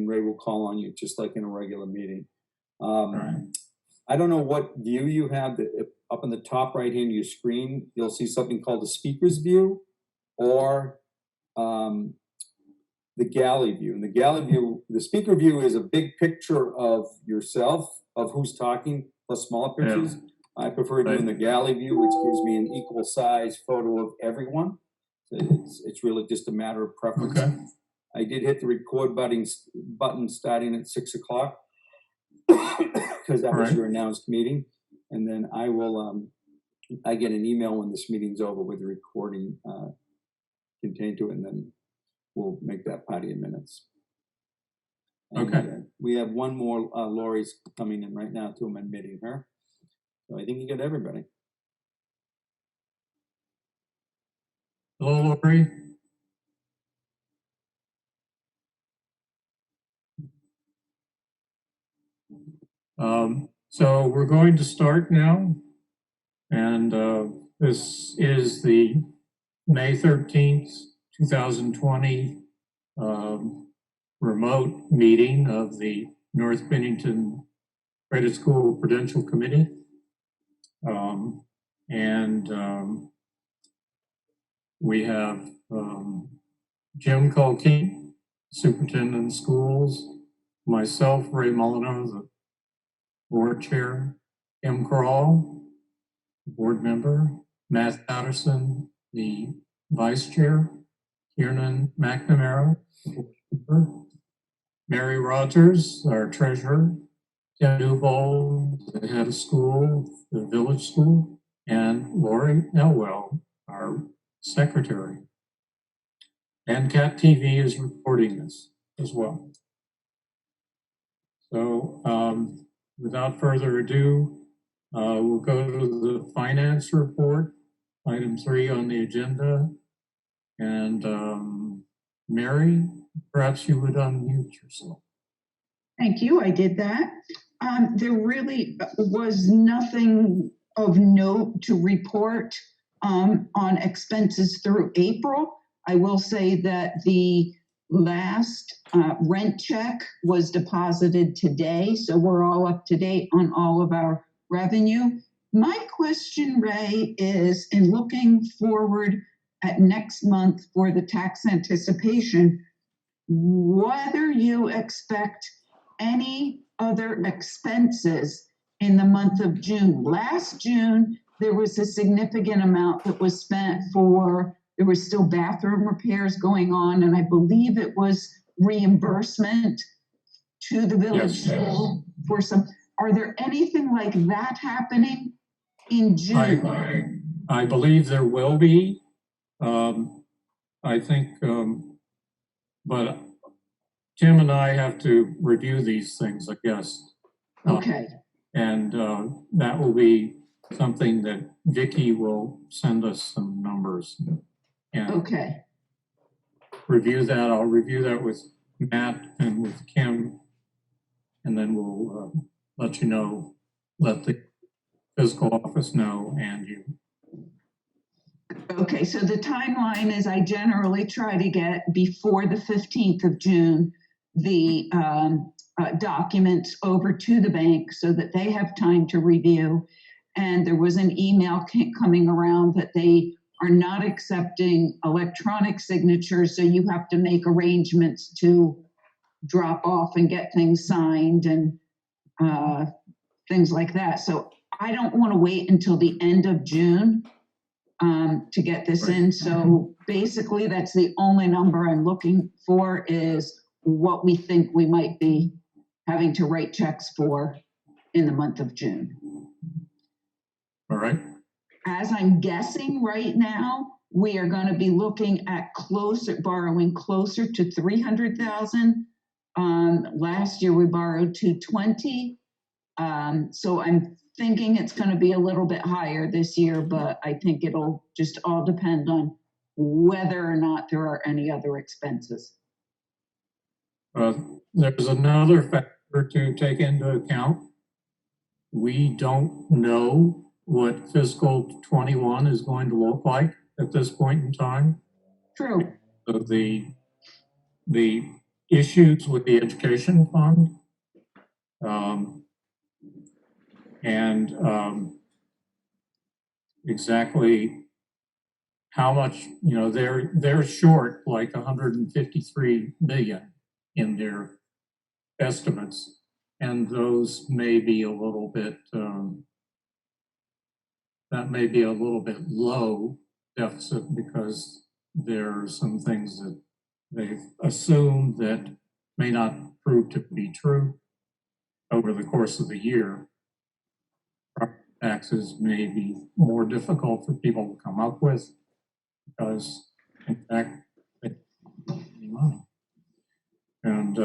and Ray will call on you just like in a regular meeting. Right. I don't know what view you have. Up in the top right hand of your screen, you'll see something called the speaker's view or the galley view. And the galley view, the speaker view is a big picture of yourself, of who's talking, plus smaller pictures. Yeah. I prefer doing the galley view, which gives me an equal size photo of everyone. So it's really just a matter of preference. Okay. I did hit the record button starting at 6 o'clock because that was your announced meeting. And then I will, I get an email when this meeting's over with the recording contained to it, and then we'll make that part of your minutes. And, okay. We have one more, Lori's coming in right now too. I'm admitting her. So I think you got everybody. Hello, Lori. So we're going to start now. And this is the May 13th, 2020 remote meeting of the North Bennington Credit School Prudential Committee. We have Jim Culkey, Superintendent of Schools, myself, Ray Molyneux, the Board Chair, Kim Crawl, Board Member, Matt Patterson, the Vice Chair, Kiernan McNamara, Mary Rogers, our Treasurer, Tim Newbold, the Head of School, the Village School, and Lori Elwell, our Secretary. And Cat TV is recording this as well. So without further ado, we'll go to the finance report, item 3 on the agenda. And Mary, perhaps you would unmute yourself. Thank you, I did that. There really was nothing of note to report on expenses through April. I will say that the last rent check was deposited today, so we're all up to date on all of our revenue. My question, Ray, is in looking forward at next month for the tax anticipation, whether you expect any other expenses in the month of June. Last June, there was a significant amount that was spent for, there was still bathroom repairs going on, and I believe it was reimbursement to the village school for some. Are there anything like that happening in June? I believe there will be. I think, but Tim and I have to review these things, I guess. Okay. And that will be something that Vicki will send us some numbers. And okay. Review that. I'll review that with Matt and with Kim, and then we'll let you know, let the fiscal office know and you. Okay, so the timeline is I generally try to get before the 15th of June the documents over to the bank so that they have time to review. And there was an email coming around that they are not accepting electronic signatures, so you have to make arrangements to drop off and get things signed and things like that. So I don't want to wait until the end of June to get this in. So basically that's the only number I'm looking for is what we think we might be having to write checks for in the month of June. All right. As I'm guessing right now, we are going to be looking at borrowing closer to 300,000. Last year we borrowed 220. So I'm thinking it's going to be a little bit higher this year, but I think it'll just all depend on whether or not there are any other expenses. There's another factor to take into account. We don't know what fiscal 21 is going to look like at this point in time. True. So the issues with the education fund. And exactly how much, they're short like 153 million in their estimates, and those may be a little bit, that may be a little bit low deficit because there are some things that they've assumed that may not prove to be true over the course of the year. Taxes may be more difficult for people to come up with because, in fact, they don't have any money. And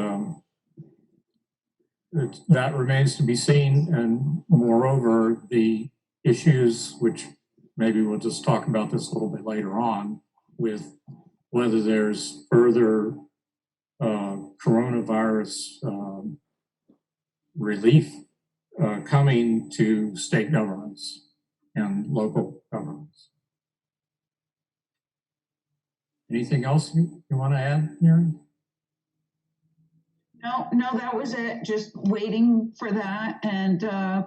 that remains to be seen. And moreover, the issues, which maybe we'll just talk about this a little bit later on, with whether there's further coronavirus relief coming to state governments and local governments. Anything else you want to add, Mary? No, that was it. Just waiting for that. And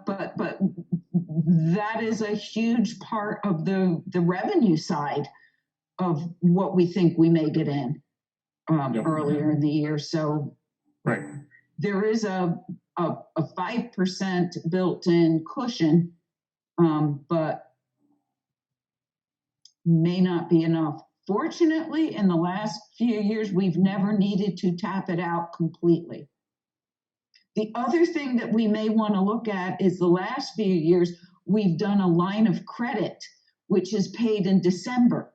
but that is a huge part of the revenue side of what we think we may get in earlier in the year. So right, there is a 5% built-in cushion, but may not be enough. Fortunately, in the last few years, we've never needed to tap it out completely. The other thing that we may want to look at is the last few years, we've done a line of credit, which is paid in December.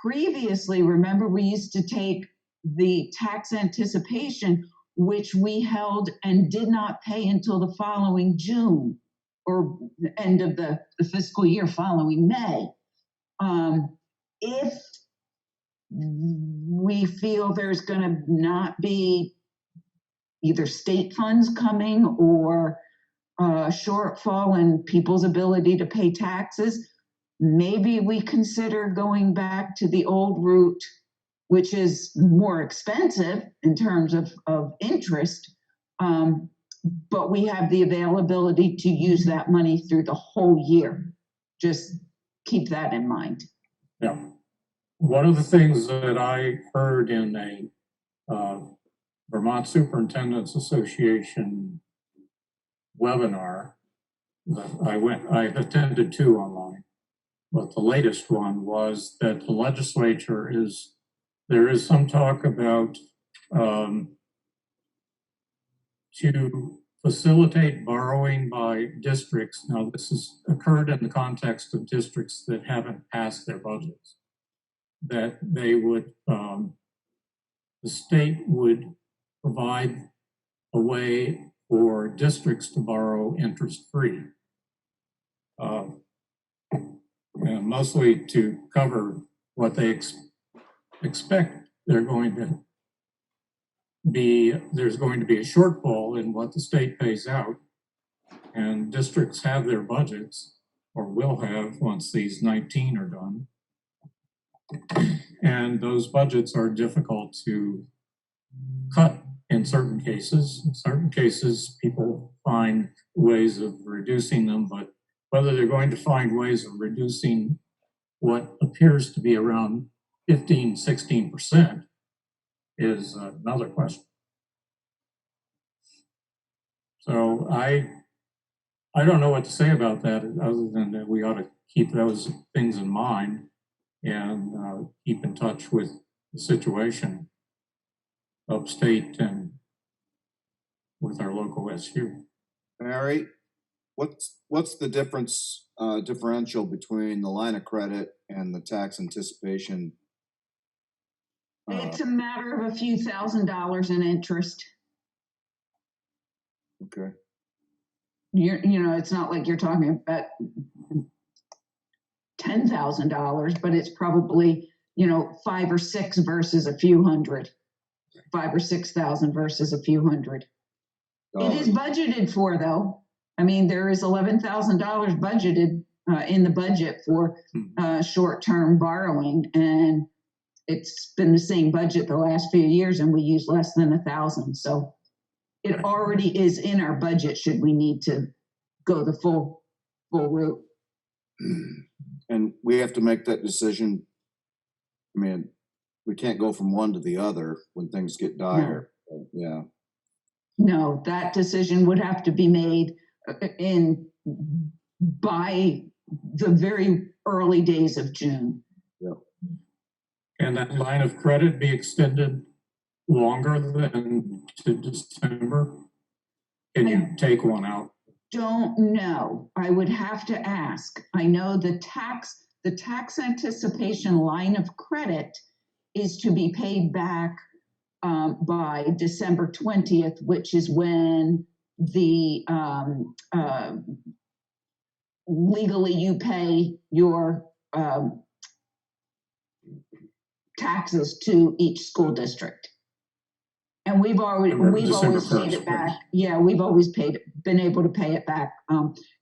Previously, remember, we used to take the tax anticipation, which we held and did not pay until the following June or the end of the fiscal year following May. If we feel there's going to not be either state funds coming or a shortfall in people's ability to pay taxes, maybe we consider going back to the old route, which is more expensive in terms of interest, but we have the availability to use that money through the whole year. Just keep that in mind. Yeah. One of the things that I heard in a Vermont Superintendents Association webinar that I attended 2 online, but the latest one was that the legislature there is some talk about to facilitate borrowing by districts. Now, this has occurred in the context of districts that haven't passed their budgets, that they would, the state would provide a way for districts to borrow interest-free, and mostly to cover what they expect they're going to be. There's going to be a shortfall in what the state pays out, and districts have their budgets, or will have once these 19 are done. And those budgets are difficult to cut in certain cases. In certain cases, people find ways of reducing them, but whether they're going to find ways of reducing what appears to be around 15, 16% is another question. So I don't know what to say about that other than that we ought to keep those things in mind and keep in touch with the situation upstate and with our local SU. Mary, what's the differential between the line of credit and the tax anticipation? It's a matter of a few $1,000s in interest. Okay. It's not like you're talking about $10,000, but it's probably, 5 or 6 versus a few hundred, 5 or 6,000 versus a few hundred. It is budgeted for, though. I mean, there is $11,000 budgeted in the budget for short-term borrowing, and it's been the same budget the last few years and we use less than 1,000. So it already is in our budget should we need to go the full route. And we have to make that decision. I mean, we can't go from one to the other when things get dire. Yeah. No, that decision would have to be made by the very early days of June. Yeah. Can that line of credit be extended longer than to December? Can you take one out? Don't know. I would have to ask. I know the tax anticipation line of credit is to be paid back by December 20th, which is when the legally you pay your taxes to each school district. And we've always paid it back. Yeah, we've always been able to pay it back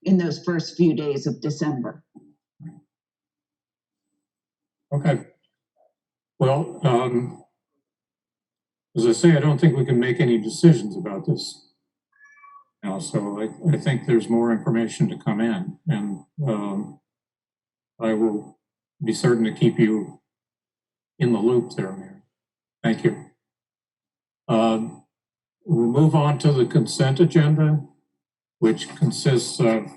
in those first few days of December. Okay. Well, as I say, I don't think we can make any decisions about this now. So I think there's more information to come in, and I will be certain to keep you in the loop there, Mary. Thank you. We'll move on to the consent agenda, which consists of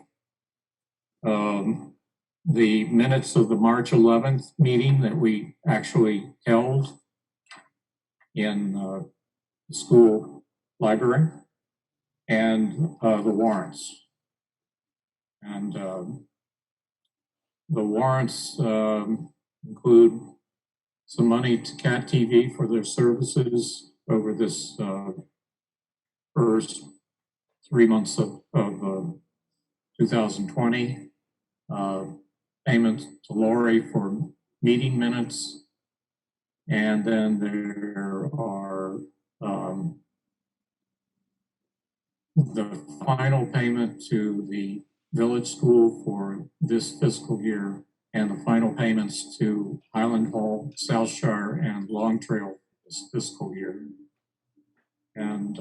the minutes of the March 11th meeting that we actually held in the school library, and the warrants. And the warrants include some money to Cat TV for their services over this first 3 months of 2020. Payment to Lori for meeting minutes. And then there are the final payment to the village school for this fiscal year, and the final payments to Highland Hall, South Shire, and Long Trail this fiscal year. And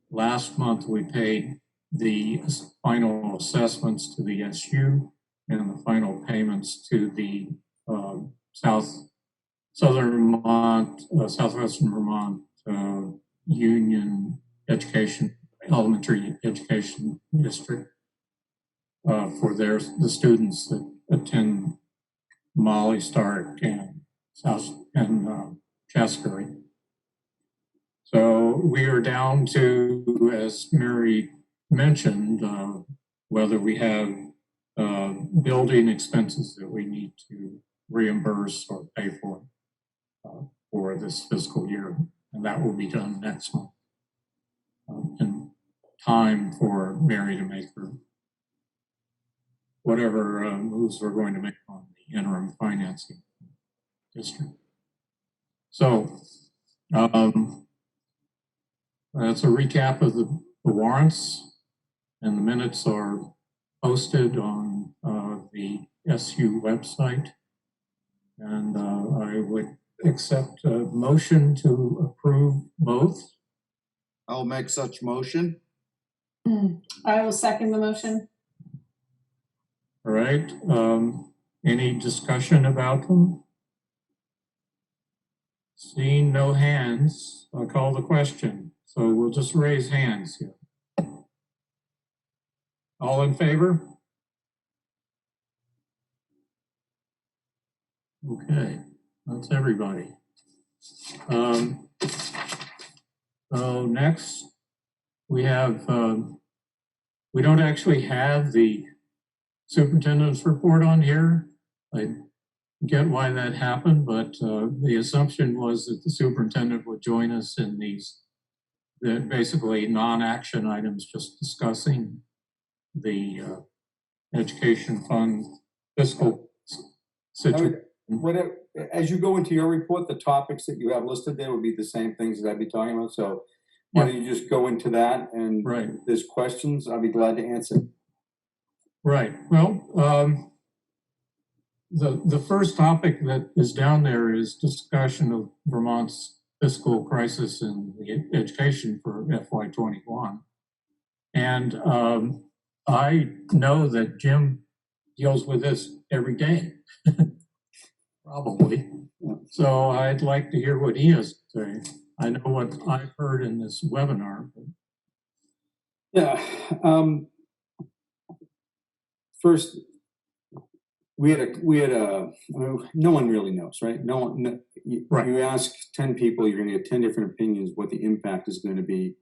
last month we paid the final assessments to the SU and the final payments to the Southwestern Vermont Union Elementary Education District for the students that attend Molly Stark and Cascary. So we are down to, as Mary mentioned, whether we have building expenses that we need to reimburse or pay for this fiscal year, and that will be done next month in time for Mary to make her whatever moves we're going to make on the interim financing district. So that's a recap of the warrants, and the minutes are posted on the SU website. And I would accept a motion to approve both. I'll make such motion. I will second the motion. All right. Any discussion about them? Seeing no hands, I'll call the question. So we'll just raise hands here. All in favor? Okay, that's everybody. So next we have, we don't actually have the superintendent's report on here. I get why that happened, but the assumption was that the superintendent would join us in these basically non-action items, just discussing the education fund fiscal situation. As you go into your report, the topics that you have listed there would be the same things that I'd be talking about. So why don't you just go into that, and if there's questions, I'll be glad to answer. Right. Well, The first topic that is down there is discussion of Vermont's fiscal crisis in the education for FY21. And I know that Jim deals with this every day, probably. So I'd like to hear what he has to say. I know what I've heard in this webinar. But... Yeah. First, we had a no one really knows, right? No one, you ask 10 people, you're going to get 10 different opinions what the impact is going to be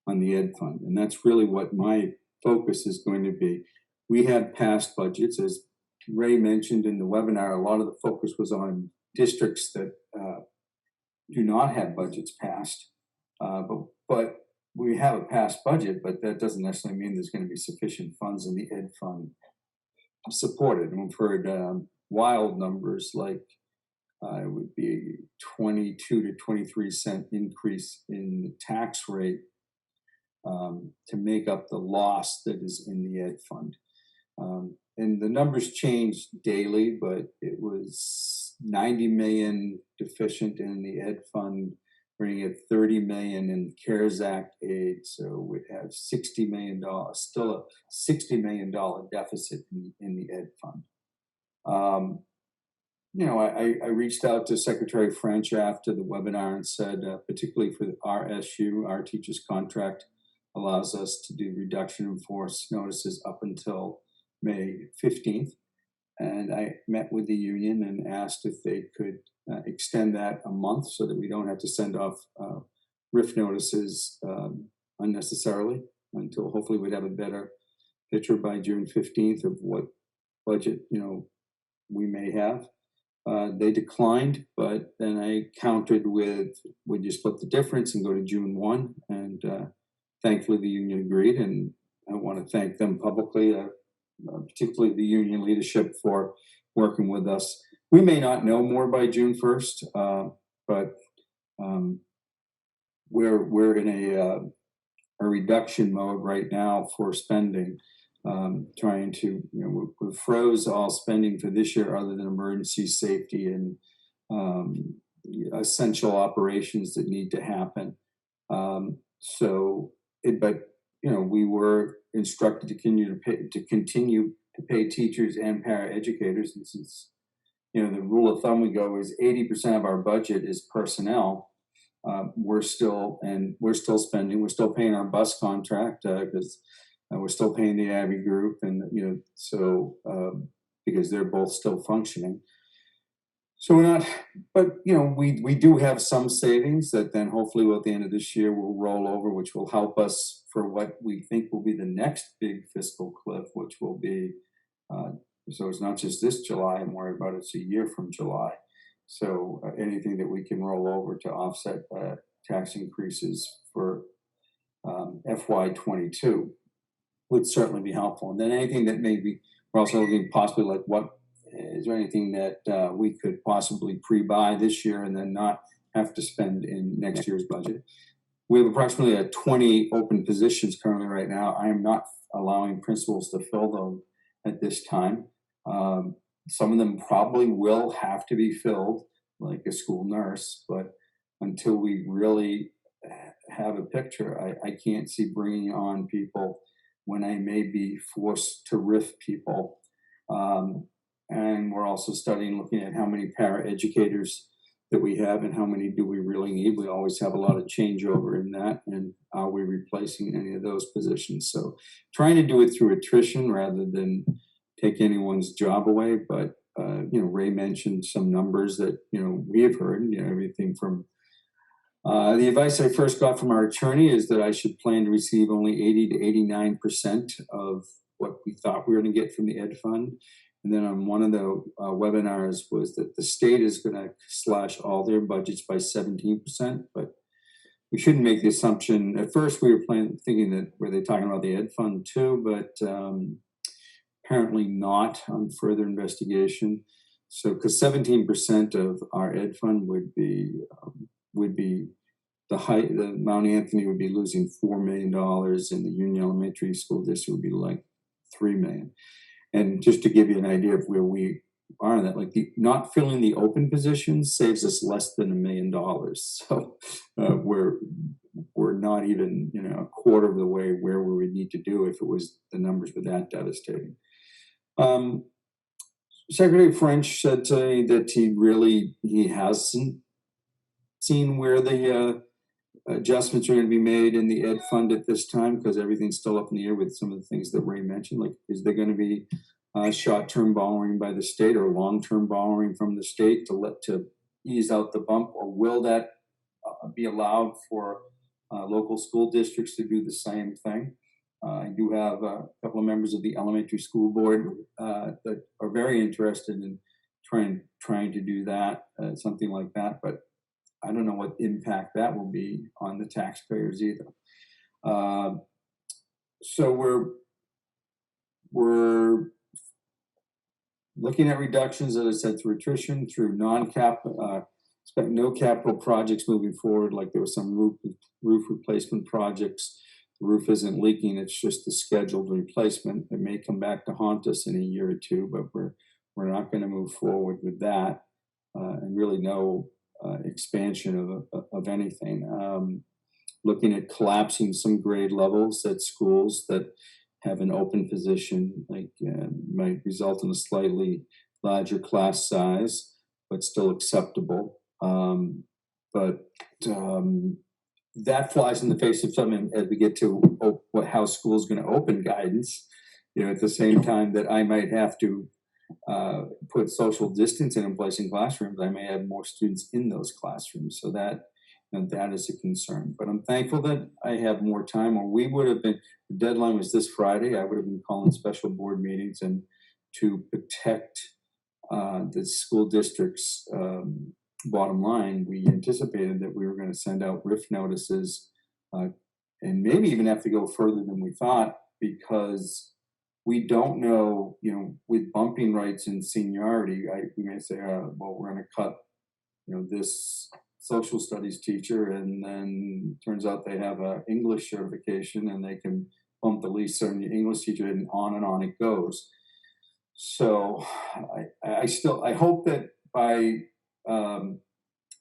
on the ed fund. And that's really what my focus is going to be. We have passed budgets, as Ray mentioned in the webinar. A lot of the focus was on districts that do not have budgets passed, but we have a passed budget, but that doesn't necessarily mean there's going to be sufficient funds in the ed fund supported. And we've heard wild numbers like it would be 22 to 23 cent increase in the tax rate to make up the loss that is in the ed fund. And the numbers change daily, but it was 90 million deficient in the ed fund, bringing it 30 million in CARES Act aid. So we'd have $60 million, still a $60 million deficit in the ed fund. You know, I reached out to Secretary French after the webinar and said, particularly for the RSU, our teachers contract allows us to do reduction in force notices up until May 15th. And I met with the union and asked if they could extend that a month so that we don't have to send off RIF notices unnecessarily until hopefully we'd have a better picture by June 15th of what budget, you know, we may have. They declined, but then I countered with, would you split the difference and go to June 1? And thankfully the union agreed, and I want to thank them publicly, particularly the union leadership for working with us. We may not know more by June 1st, but we're in a reduction mode right now for spending, trying to, you know, we froze all spending for this year other than emergency safety and essential operations that need to happen. But you know, we were instructed to continue to pay teachers and paraeducators. And since, you know, the rule of thumb we go is 80% of our budget is personnel. We're still spending. We're still paying our bus contract because we're still paying the Abbey Group, and you know, so because they're both still functioning. So we're not, but you know, we do have some savings that then hopefully at the end of this year will roll over, which will help us for what we think will be the next big fiscal cliff, which will be, so it's not just this July I'm worried about, it's a year from July. So anything that we can roll over to offset tax increases for FY22 would certainly be helpful. And then anything that maybe, we're also looking possibly like what, is there anything that we could possibly pre-buy this year and then not have to spend in next year's budget? We have approximately 20 open positions currently right now. I am not allowing principals to fill them at this time. Some of them probably will have to be filled, like a school nurse, but until we really have a picture, I can't see bringing on people when I may be forced to RIF people. And we're also looking at how many paraeducators that we have and how many do we really need. We always have a lot of changeover in that, and are we replacing any of those positions? So trying to do it through attrition rather than take anyone's job away. But you know, Ray mentioned some numbers that, you know, we have heard, you know, everything from the advice I first got from our attorney is that I should plan to receive only 80 to 89% of what we thought we were going to get from the ed fund. And then on one of the webinars was that the state is going to slash all their budgets by 17%, but we shouldn't make the assumption. At first we were thinking that, were they talking about the ed fund too, but apparently not on further investigation. So, because 17% of our ed fund would be the Mount Anthony would be losing $4 million, and the Union Elementary School District would be like $3 million. And just to give you an idea of where we are that, like not filling the open positions saves us less than $1 million. So we're not even, a quarter of the way where we would need to do if it was the numbers were that devastating. Secretary French said to me that he hasn't seen where the adjustments are going to be made in the ed fund at this time, because everything's still up in the air with some of the things that Ray mentioned. Like, is there going to be short-term borrowing by the state or long-term borrowing from the state to ease out the bump, or will that be allowed for local school districts to do the same thing? I do have a couple of members of the elementary school board that are very interested in trying to do that, something like that, but I don't know what impact that will be on the taxpayers either. So we're looking at reductions, as I said, through attrition, through expect no capital projects moving forward. Like there was some roof replacement projects. The roof isn't leaking, it's just the scheduled replacement. It may come back to haunt us in a year or two, but we're not going to move forward with that, and really no expansion of anything. Looking at collapsing some grade levels at schools that have an open position, like might result in a slightly larger class size, but still acceptable. That flies in the face of something as we get to how school's going to open guidance. At the same time that I might have to put social distancing in place in classrooms, I may have more students in those classrooms. So that is a concern. But I'm thankful that I have more time, or we would have been, the deadline was this Friday, I would have been calling special board meetings and to protect the school district's bottom line. We anticipated that we were going to send out RIF notices and maybe even have to go further than we thought, because we don't know, with bumping rights and seniority, we may say, well, we're going to cut, this social studies teacher, and then turns out they have an English certification and they can bump the least certain English teacher, and on it goes. So I hope that by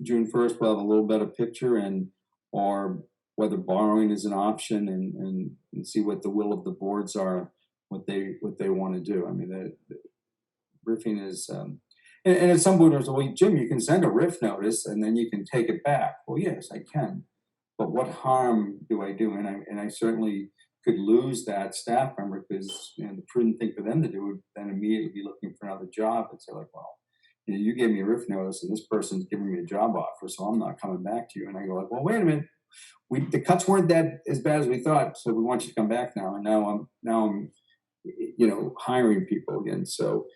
June 1st we'll have a little better picture, or whether borrowing is an option, and see what the will of the boards are, what they want to do. I mean, the riffing is, and at some point, well, Jim, you can send a RIF notice and then you can take it back. Well, yes, I can, but what harm do I do? And I certainly could lose that staff member, because the prudent thing for them to do would then immediately be looking for another job and say, like, well, you gave me a RIF notice and this person's giving me a job offer, so I'm not coming back to you. And I go, like, well, wait a minute, the cuts weren't that as bad as we thought, so we want you to come back now. And now I'm hiring people again. So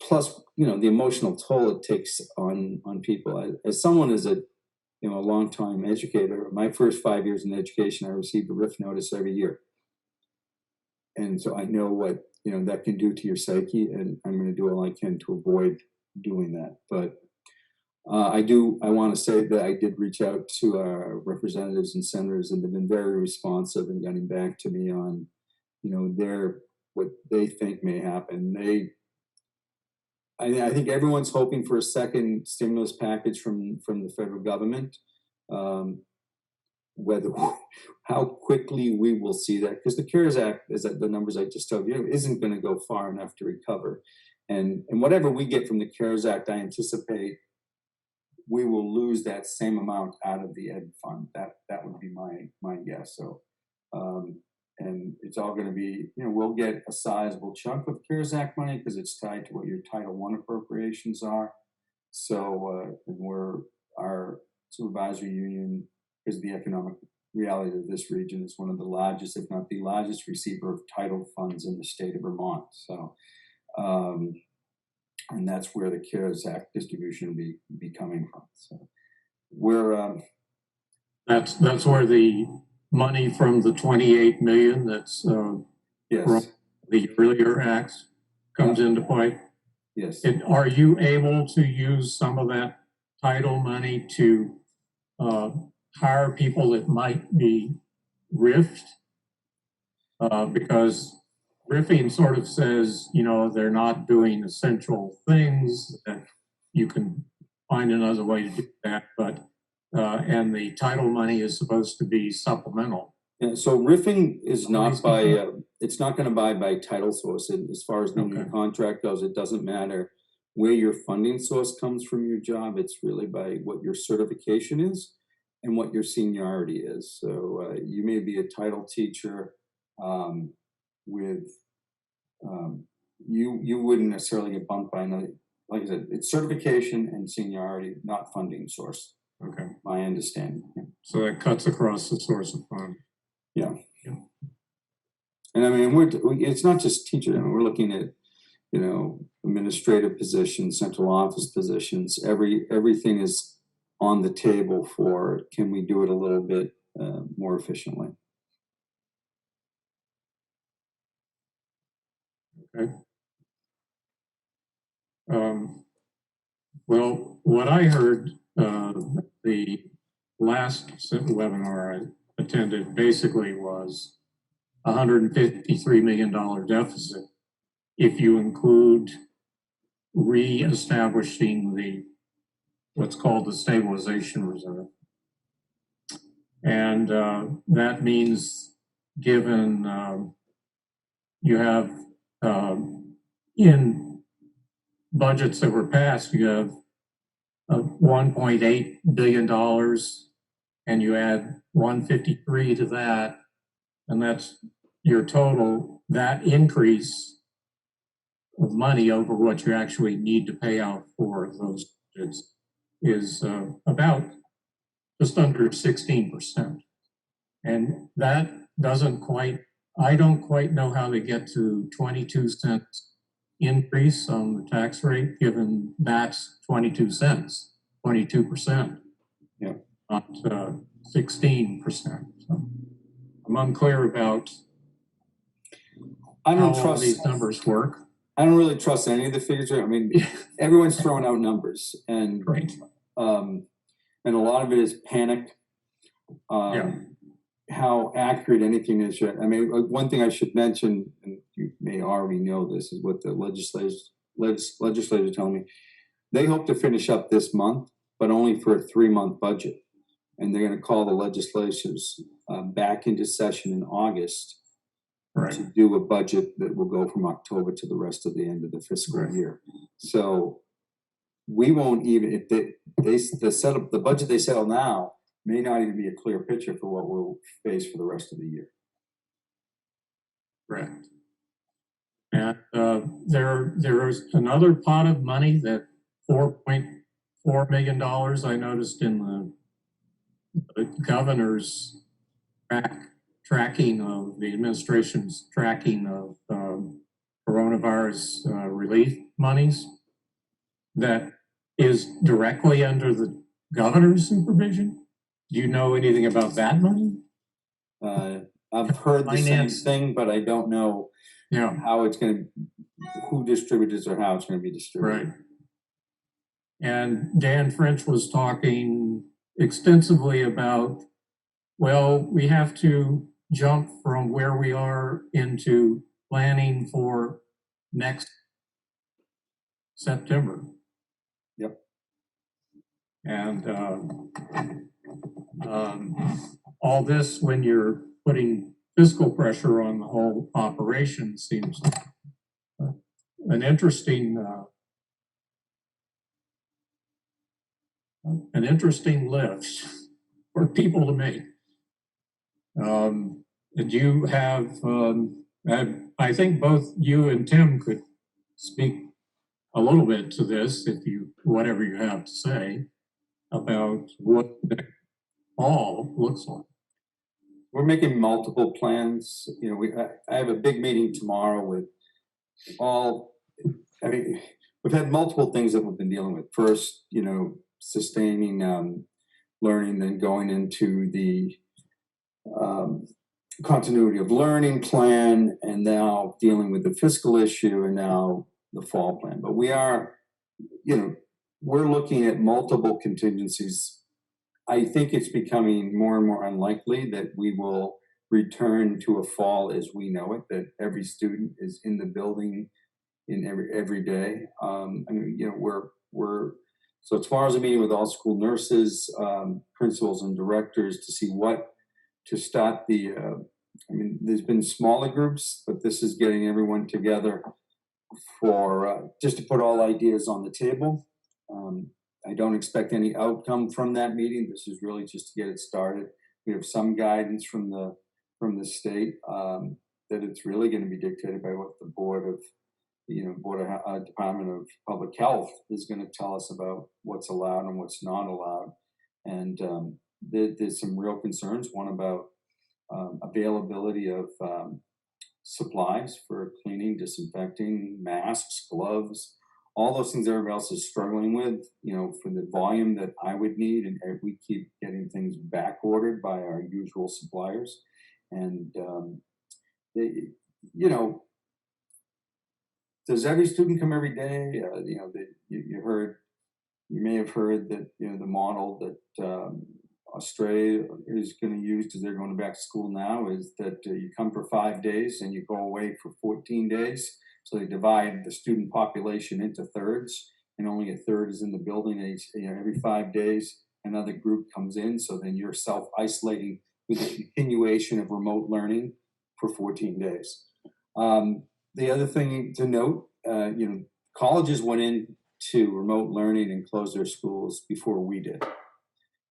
plus, the emotional toll it takes on people. As someone as a long-time educator, my first 5 years in education, I received a RIF notice every year. And so I know what, that can do to your psyche, and I'm going to do all I can to avoid doing that. But I want to say that I did reach out to our representatives and senators, and they've been very responsive in getting back to me on, what they think may happen. I think everyone's hoping for a second stimulus package from the federal government. How quickly we will see that, because the CARES Act, is that the numbers I just told you, isn't going to go far enough to recover. And whatever we get from the CARES Act, I anticipate we will lose that same amount out of the ed fund. That would be my guess. So, and it's all going to be, we'll get a sizable chunk of CARES Act money because it's tied to what your Title I appropriations are. So, our supervisory union, because of the economic reality of this region, is one of the largest, if not the largest, receiver of title funds in the state of Vermont. So, and that's where the CARES Act distribution will be coming from. So, we're that's where the money from the 28 million that's yes, from the earlier acts comes into play. Yes. And are you able to use some of that title money to hire people that might be riffed? Because Riffing sort of says, you know, they're not doing essential things, that you can find another way to do that, but, and the title money is supposed to be supplemental. Yeah, so riffing is not by, it's not gonna buy by title source. And as far as the Okay. contract goes, it doesn't matter where your funding source comes from your job. It's really by what your certification is and what your seniority is. So you may be a title teacher with, you wouldn't necessarily get bumped by another, like I said, it's certification and seniority, not funding source. Okay. My understanding. So that cuts across the source of fund. Yeah. Yeah. And I mean, it's not just teachers. I mean, we're looking at, you know, administrative positions, central office positions. Everything is on the table for, can we do it a little bit more efficiently? Okay. Well, what I heard, the last webinar I attended basically was $153 million deficit if you include reestablishing the what's called the stabilization reserve. And that means given you have in budgets that were passed, you have $1.8 billion and you add 153 to that, and that's your total. That increase of money over what you actually need to pay out for those budgets is about just under 16%. And that doesn't quite, I don't quite know how they get to 22 cents increase on the tax rate, given that's 22 cents, 22%. Yeah. Not 16%. So I'm unclear about how all these numbers work. I don't really trust any of the figures. I mean, everyone's throwing out numbers, and Right. And a lot of it is panic. How accurate anything is. I mean, one thing I should mention, and you may already know this, is what the legislators tell me. They hope to finish up this month, but only for a 3-month budget. And they're going to call the legislatures back into session in August to do a budget that will go from October to the rest of the end of the fiscal year. So we won't even, if they set up the budget they settle now, may not even be a clear picture for what we'll face for the rest of the year. Correct. And there is another pot of money, that $4.4 million I noticed in the governor's tracking of the administration's tracking of coronavirus relief monies, that is directly under the governor's supervision. Do you know anything about that money? I've heard the same thing, but I don't know how it's going to, who distributes or how it's going to be distributed. Right. And Dan French was talking extensively about, well, we have to jump from where we are into planning for next September. Yep. And all this, when you're putting fiscal pressure on the whole operation, seems an interesting lift for people to make. And you have, I think both you and Tim could speak a little bit to this, if you, whatever you have to say about what the all looks like. We're making multiple plans. You know, I have a big meeting tomorrow with I mean, we've had multiple things that we've been dealing with. First, you know, sustaining learning, then going into the continuity of learning plan, and now dealing with the fiscal issue, and now the fall plan. But we are, you know, we're looking at multiple contingencies. I think it's becoming more and more unlikely that we will return to a fall as we know it, that every student is in the building in every day. I mean, you know, we're so as far as a meeting with all school nurses, principals and directors to see what to start the, I mean, there's been smaller groups, but this is getting everyone together for just to put all ideas on the table. I don't expect any outcome from that meeting. This is really just to get it started. We have some guidance from the state that it's really going to be dictated by what the board of Department of Public Health is going to tell us about what's allowed and what's not allowed. And there's some real concerns. One about availability of supplies for cleaning, disinfecting, masks, gloves, all those things everybody else is struggling with, you know, for the volume that I would need. And we keep getting things back ordered by our usual suppliers. And, you know, does every student come every day? You know, you may have heard that, you know, the model that Australia is going to use because they're going back to school now is that you come for 5 days and you go away for 14 days. So they divide the student population into thirds, and only a third is in the building. And every 5 days, another group comes in. So then you're self-isolating with the continuation of remote learning for 14 days. The other thing to note, you know, colleges went into remote learning and closed their schools before we did.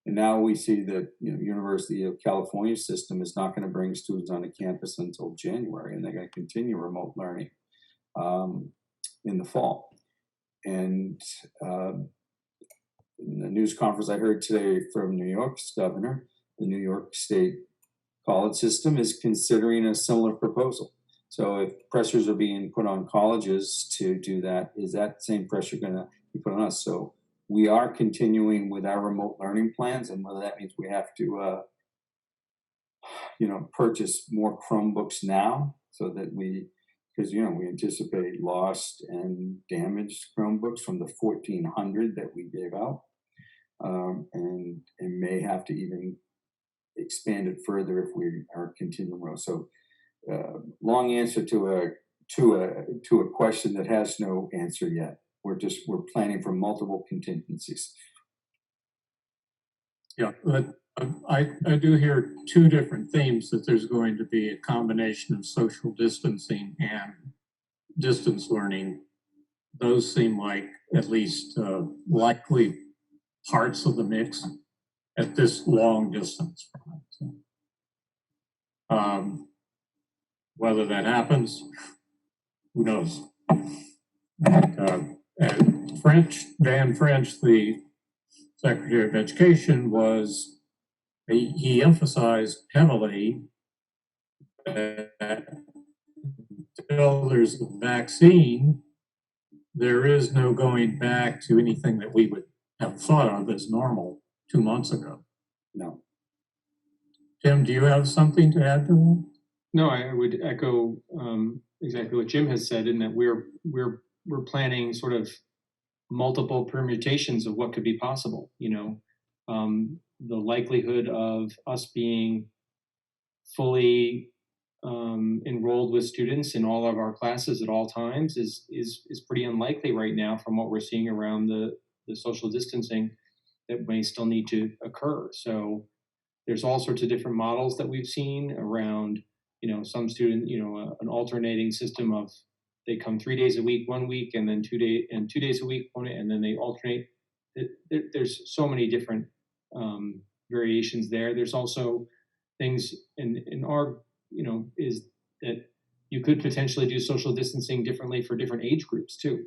And now we see that, you know, University of California system is not going to bring students onto campus until January, and they're going to continue remote learning in the fall. And in the news conference I heard today from New York's governor, the New York State college system is considering a similar proposal. So if pressures are being put on colleges to do that, is that same pressure going to be put on us? So we are continuing with our remote learning plans, and whether that means we have to, you know, purchase more Chromebooks now so that because, you know, we anticipate lost and damaged Chromebooks from the 1,400 that we gave out, and may have to even expand it further if we are continuing. So long answer to a question that has no answer yet. We're planning for multiple contingencies. Yeah, but I do hear two different themes, that there's going to be a combination of social distancing and distance learning. Those seem like at least likely parts of the mix at this long distance from it. So, whether that happens, who knows? And Van French, the Secretary of Education, he emphasized heavily that until there's a vaccine, there is no going back to anything that we would have thought of as normal 2 months ago. No. Tim, do you have something to add to that? No, I would echo exactly what Jim has said, in that we're planning sort of multiple permutations of what could be possible. You know, the likelihood of us being fully enrolled with students in all of our classes at all times is pretty unlikely right now, from what we're seeing around the social distancing that may still need to occur. So there's all sorts of different models that we've seen around, you know, some student, you know, an alternating system of they come 3 days a week, 1 week, and then 2 days a week, and then they alternate. There's so many different variations there. There's also things in our, you know, is that you could potentially do social distancing differently for different age groups too.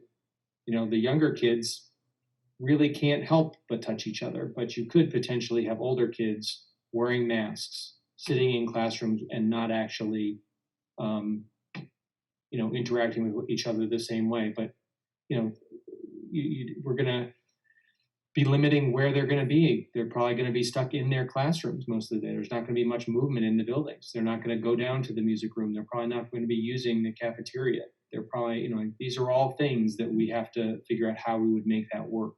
You know, the younger kids really can't help but touch each other, but you could potentially have older kids wearing masks, sitting in classrooms, and not actually, you know, interacting with each other the same way. But, you know, we're going to be limiting where they're going to be. They're probably going to be stuck in their classrooms most of the day. There's not going to be much movement in the buildings. They're not going to go down to the music room. They're probably not going to be using the cafeteria. They're probably, you know, these are all things that we have to figure out how we would make that work.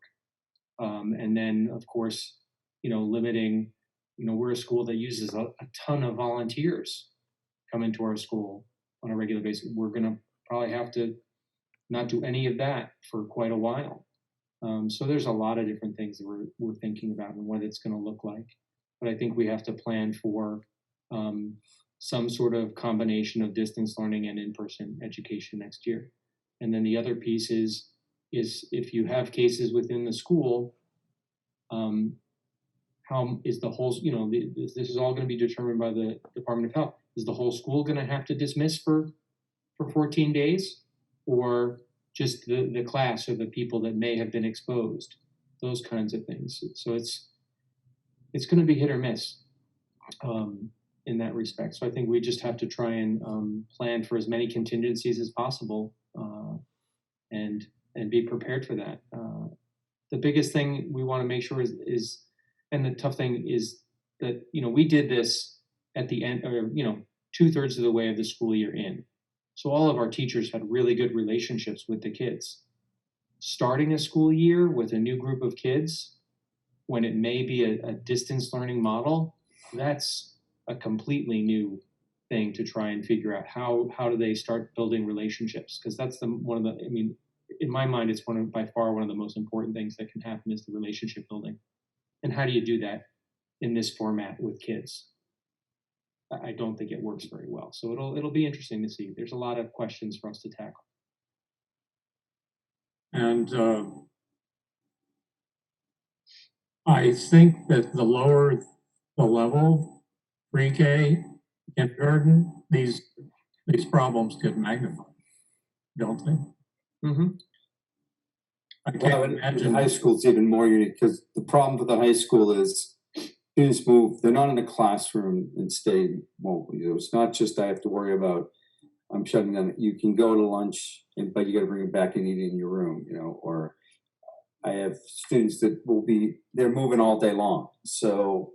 And then, of course, you know, limiting we're a school that uses a ton of volunteers come into our school on a regular basis. We're going to probably have to not do any of that for quite a while. So there's a lot of different things that we're thinking about and what it's going to look like. But I think we have to plan for some sort of combination of distance learning and in-person education next year. And then the other piece is if you have cases within the school, how is the whole, this is all going to be determined by the Department of Health. Is the whole school going to have to dismiss for 14 days? Or just the class or the people that may have been exposed? Those kinds of things. So it's going to be hit or miss in that respect. So I think we just have to try and plan for as many contingencies as possible and be prepared for that. The biggest thing we want to make sure is, and the tough thing is that, we did this at the end, or, 2/3 of the way of the school year in. So all of our teachers had really good relationships with the kids. Starting a school year with a new group of kids, when it may be a distance learning model, that's a completely new thing to try and figure out. How do they start building relationships? Because that's in my mind, it's by far one of the most important things that can happen is the relationship building. And how do you do that in this format with kids? I don't think it works very well. So it'll be interesting to see. There's a lot of questions for us to tackle. And I think that the lower the level, pre-K, kindergarten, these problems get magnified, don't they? Mm-hmm. I can't imagine. High school is even more unique because the problem with the high school is students move, they're not in a classroom and stay mobile. It's not just I have to worry about, I'm shutting down. You can go to lunch, but you got to bring it back and eat it in your room, or I have students that they're moving all day long. So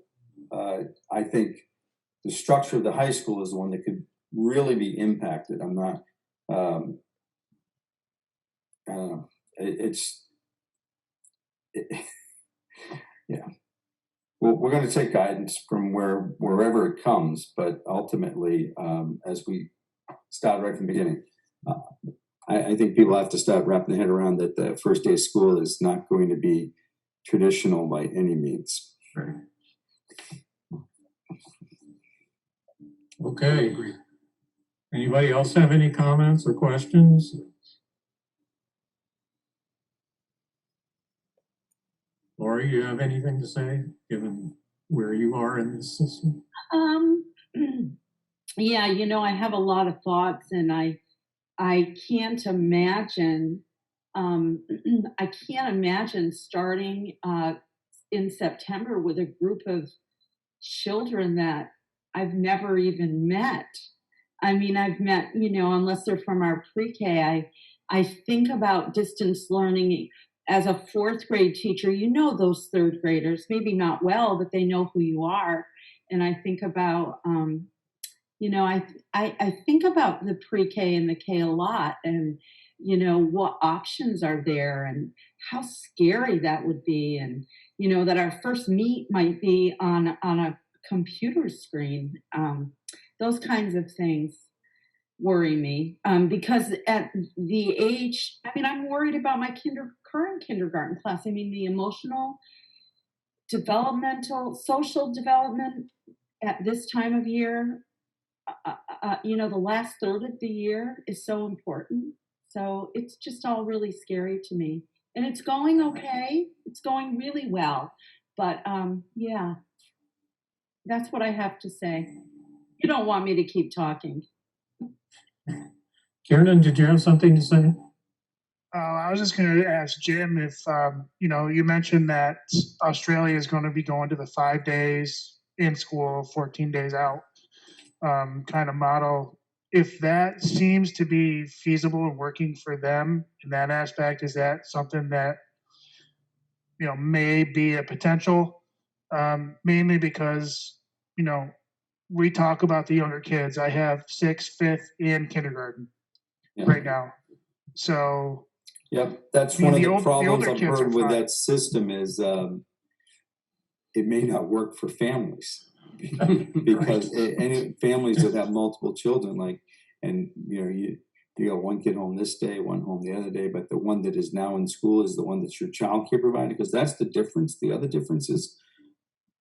I think the structure of the high school is the one that could really be impacted. I'm not, yeah. Well, we're going to take guidance from wherever it comes, but ultimately, as we start right from the beginning, I think people have to start wrapping their head around that the first day of school is not going to be traditional by any means. Right. Okay. Anybody else have any comments or questions? Lori, you have anything to say, given where you are in this system? Yeah, I have a lot of thoughts, and I can't imagine. I can't imagine starting in September with a group of children that I've never even met. I've met, unless they're from our pre-K. I think about distance learning. As a 4th grade teacher, those 3rd graders, maybe not well, but they know who you are. And I think about, I think about the pre-K and the K a lot, and, what options are there and how scary that would be. And, that our first meet might be on a computer screen. Those kinds of things worry me because at the age, I'm worried about my current kindergarten class. The emotional, developmental, social development at this time of year, the last third of the year is so important. So it's just all really scary to me. And it's going okay. It's going really well. But yeah, that's what I have to say. You don't want me to keep talking. Kieran, did you have something to say? I was just going to ask Jim if, you mentioned that Australia is going to be going to the 5 days in school, 14 days out kind of model. If that seems to be feasible and working for them in that aspect, is that something that, may be a potential? Mainly because, we talk about the younger kids. I have 6th, 5th, and kindergarten right now. So, yep, that's one of the problems I've heard with that system is it may not work for families because any families that have multiple children, like, and you got one kid home this day, one home the other day, but the one that is now in school is the one that's your child care provider, because that's the difference. The other difference is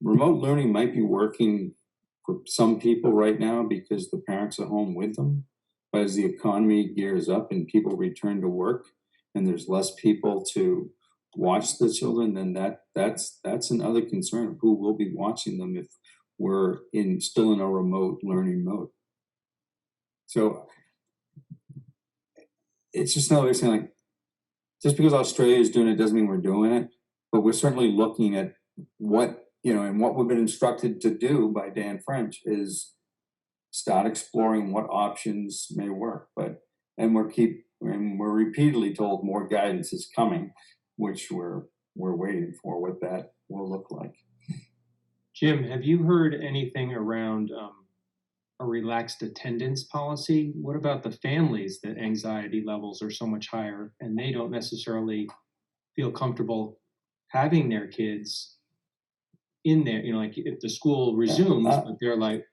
remote learning might be working for some people right now because the parents are home with them. But as the economy gears up and people return to work and there's less people to watch the children, then that's another concern of who will be watching them if we're still in a remote learning mode. So it's just another way of saying, like, just because Australia is doing it doesn't mean we're doing it, but we're certainly looking at what, and what we've been instructed to do by Dan French is start exploring what options may work. And we're repeatedly told more guidance is coming, which we're waiting for what that will look like. Jim, have you heard anything around a relaxed attendance policy? What about the families that anxiety levels are so much higher and they don't necessarily feel comfortable having their kids in there? Like if the school resumes, but they're like,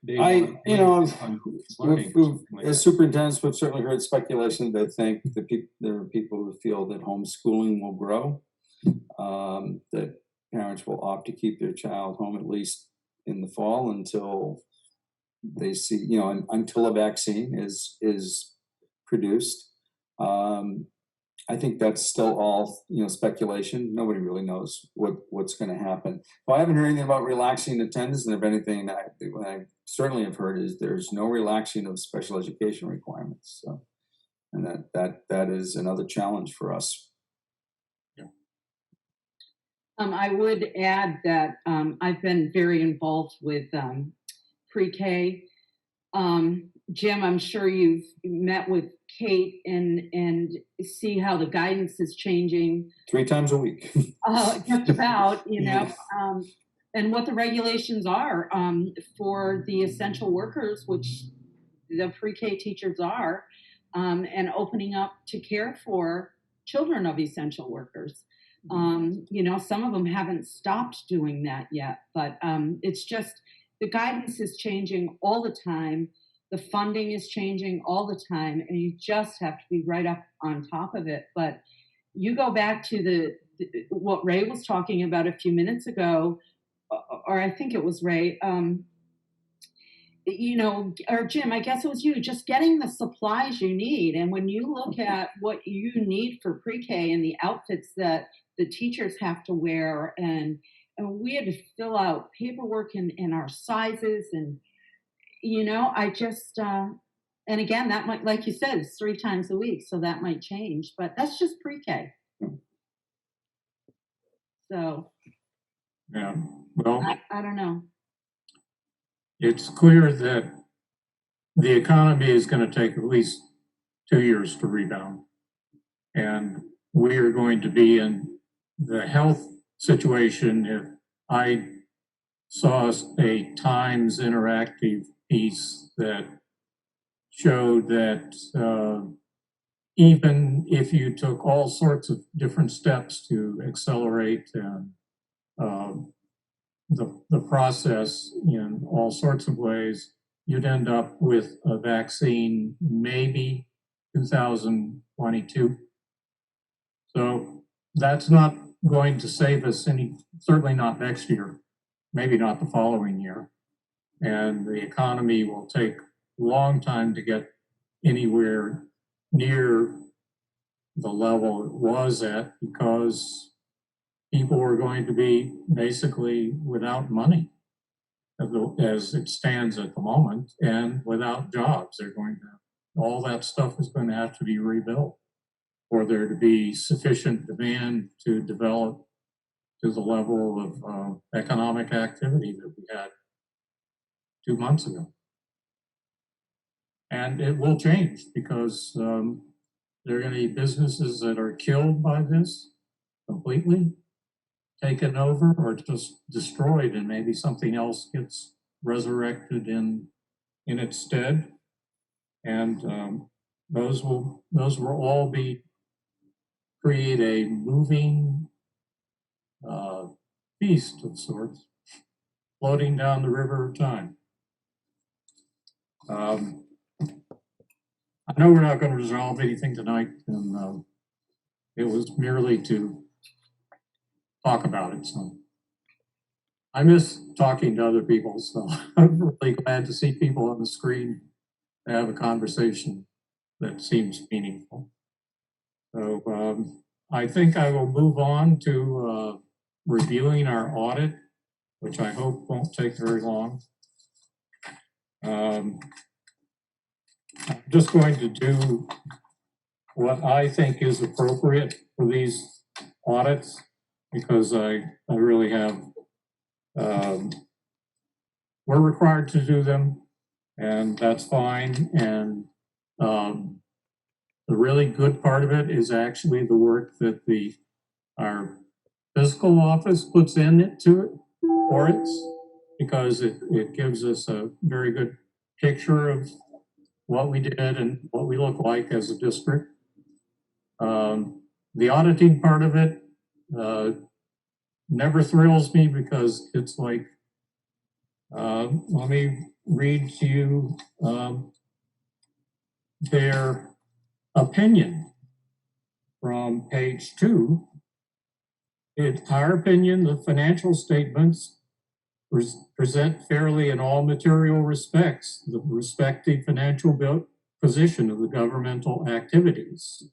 as superintendents, we've certainly heard speculation that think that there are people who feel that homeschooling will grow, that parents will opt to keep their child home at least in the fall until they see, until a vaccine is produced. I think that's still all, speculation. Nobody really knows what's going to happen. Well, I haven't heard anything about relaxing attendance, and if anything, I certainly have heard is there's no relaxing of special education requirements. So, and that is another challenge for us. I would add that I've been very involved with pre-K. Jim, I'm sure you've met with Kate and see how the guidance is changing 3 times a week. Just about, and what the regulations are for the essential workers, which the pre-K teachers are, and opening up to care for children of essential workers. Some of them haven't stopped doing that yet, but it's just the guidance is changing all the time. The funding is changing all the time, and you just have to be right up on top of it. But you go back to what Ray was talking about a few minutes ago, or I think it was Ray, or Jim, I guess it was you, just getting the supplies you need. And when you look at what you need for pre-K and the outfits that the teachers have to wear, and we had to fill out paperwork in our sizes, and I just and again, that might, like you said, it's 3 times a week, so that might change, but that's just pre-K. So yeah, well, I don't know. It's clear that the economy is going to take at least 2 years to rebound, and we are going to be in the health situation. If I saw a Times interactive piece that showed that even if you took all sorts of different steps to accelerate the process in all sorts of ways, you'd end up with a vaccine maybe 2022. So that's not going to save us certainly not next year, maybe not the following year. And the economy will take a long time to get anywhere near the level it was at, because people are going to be basically without money as it stands at the moment, and without jobs. All that stuff is going to have to be rebuilt for there to be sufficient demand to develop to the level of economic activity that we had 2 months ago. And it will change because there are going to be businesses that are killed by this completely, taken over, or just destroyed, and maybe something else gets resurrected in its stead. And those will all create a moving feast of sorts. floating down the river of time. I know we're not going to resolve anything tonight, and it was merely to talk about it. So I miss talking to other people, so I'm really glad to see people on the screen to have a conversation that seems meaningful. So I think I will move on to reviewing our audit, which I hope won't take very long. I'm just going to do what I think is appropriate for these audits, because I really have, we're required to do them, and that's fine. And the really good part of it is actually the work that our fiscal office puts into it for it, because it gives us a very good picture of what we did and what we look like as a district. The auditing part of it never thrills me, because it's like, let me read to you their opinion from page 2. In our opinion, the financial statements present fairly in all material respects the respective financial position of the governmental activities,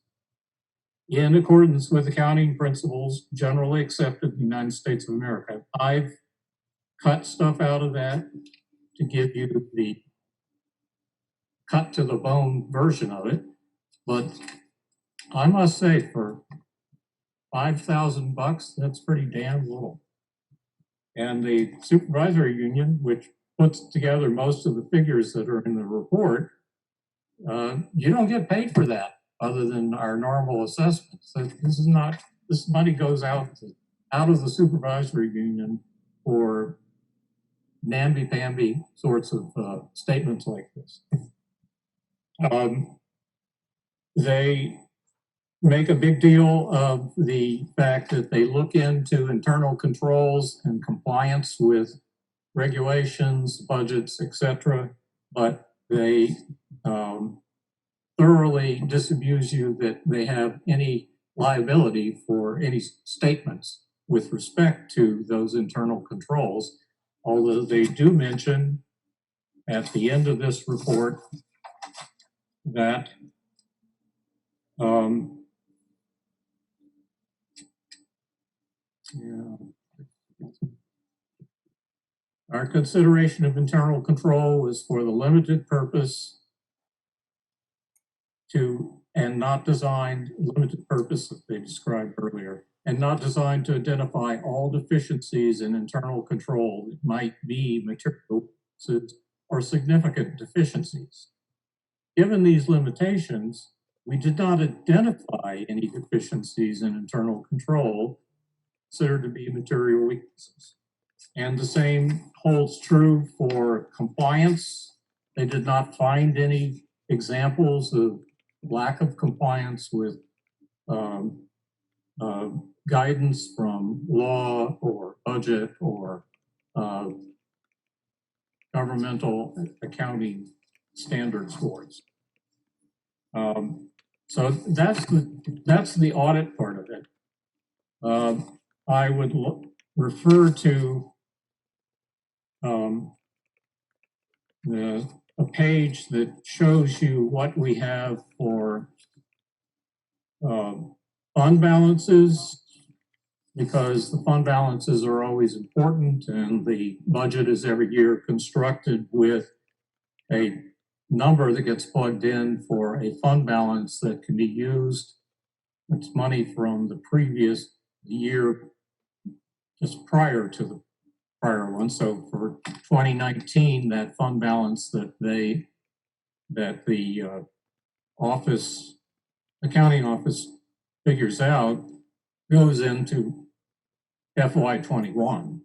in accordance with accounting principles generally accepted in the United States of America. I've cut stuff out of that to give you the cut to the bone version of it, but I must say, for $5,000, that's pretty damn little. And the supervisory union, which puts together most of the figures that are in the report, you don't get paid for that other than our normal assessments. So this money goes out of the supervisory union for namby-pamby sorts of statements like this. They make a big deal of the fact that they look into internal controls and compliance with regulations, budgets, etc., but they thoroughly disabuse you that they have any liability for any statements with respect to those internal controls, although they do mention at the end of this report that our consideration of internal control was for the limited purpose and not designed, limited purpose that they described earlier, and not designed to identify all deficiencies in internal control that might be material or significant deficiencies. Given these limitations, we did not identify any deficiencies in internal control considered to be material weaknesses. And the same holds true for compliance. They did not find any examples of lack of compliance with guidance from law or budget or governmental accounting standards boards. So that's the audit part of it. I would refer to a page that shows you what we have for fund balances, because the fund balances are always important, and the budget is every year constructed with a number that gets plugged in for a fund balance that can be used. It's money from the previous year, just prior to the prior one. So for 2019, that fund balance that the accounting office figures out goes into FY21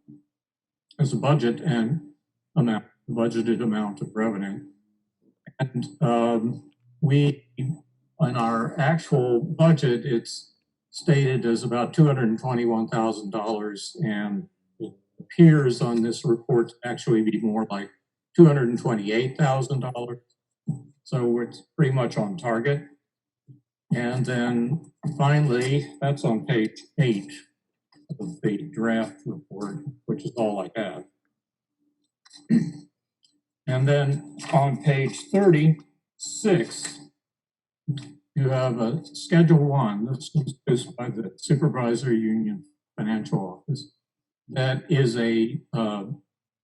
as a budget and budgeted amount of revenue. And we, in our actual budget, it's stated as about $221,000, and appears on this report to actually be more like $228,000. So it's pretty much on target. And then finally, that's on page 8 of the draft report, which is all I have. And then on page 36, you have a Schedule 1. This was produced by the Supervisor Union Financial Office. That is a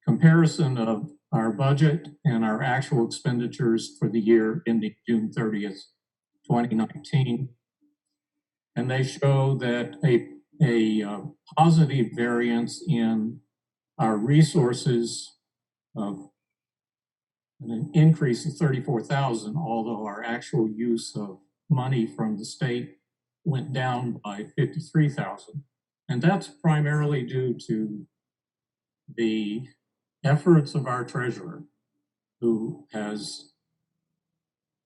comparison of our budget and our actual expenditures for the year ending June 30th, 2019. And they show that a positive variance in our resources of an increase of 34,000, although our actual use of money from the state went down by 53,000. And that's primarily due to the efforts of our treasurer, who has,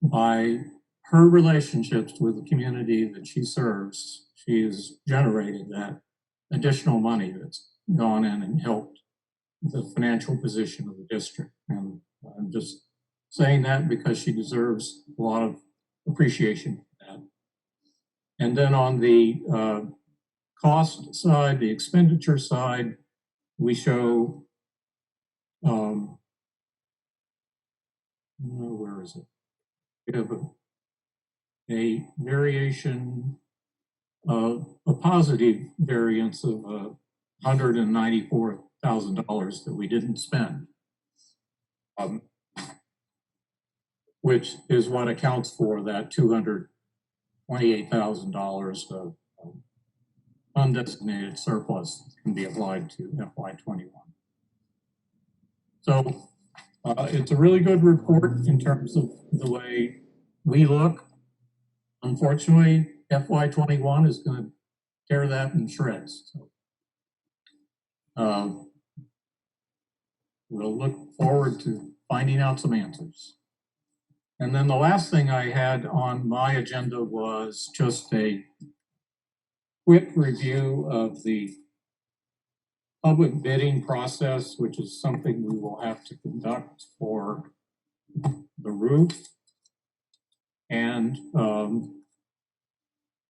by her relationships with the community that she serves, she has generated that additional money that's gone in and helped the financial position of the district. And I'm just saying that because she deserves a lot of appreciation for that. And then on the cost side, the expenditure side, we show, where is it? We have a variation of a positive variance of $194,000 that we didn't spend, which is what accounts for that $228,000 of undesignated surplus that can be applied to FY21. So it's a really good report in terms of the way we look. Unfortunately, FY21 is going to tear that in shreds. So, we'll look forward to finding out some answers. And then the last thing I had on my agenda was just a quick review of the public bidding process, which is something we will have to conduct for the roof and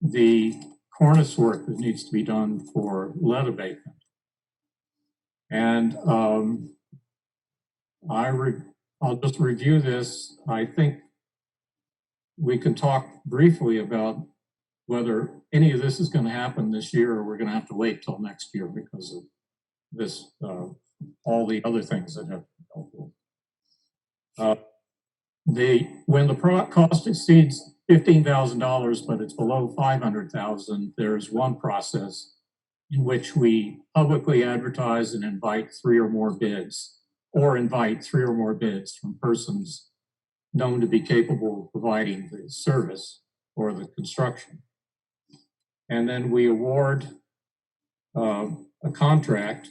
the cornice work that needs to be done for lead abatement. And I'll just review this. I think we can talk briefly about whether any of this is going to happen this year or we're going to have to wait till next year because of this, all the other things that have been dealt with. When the cost exceeds $15,000, but it's below $500,000, there's one process in which we publicly advertise and invite 3 or more bids, or invite 3 or more bids from persons known to be capable of providing the service or the construction. And then we award a contract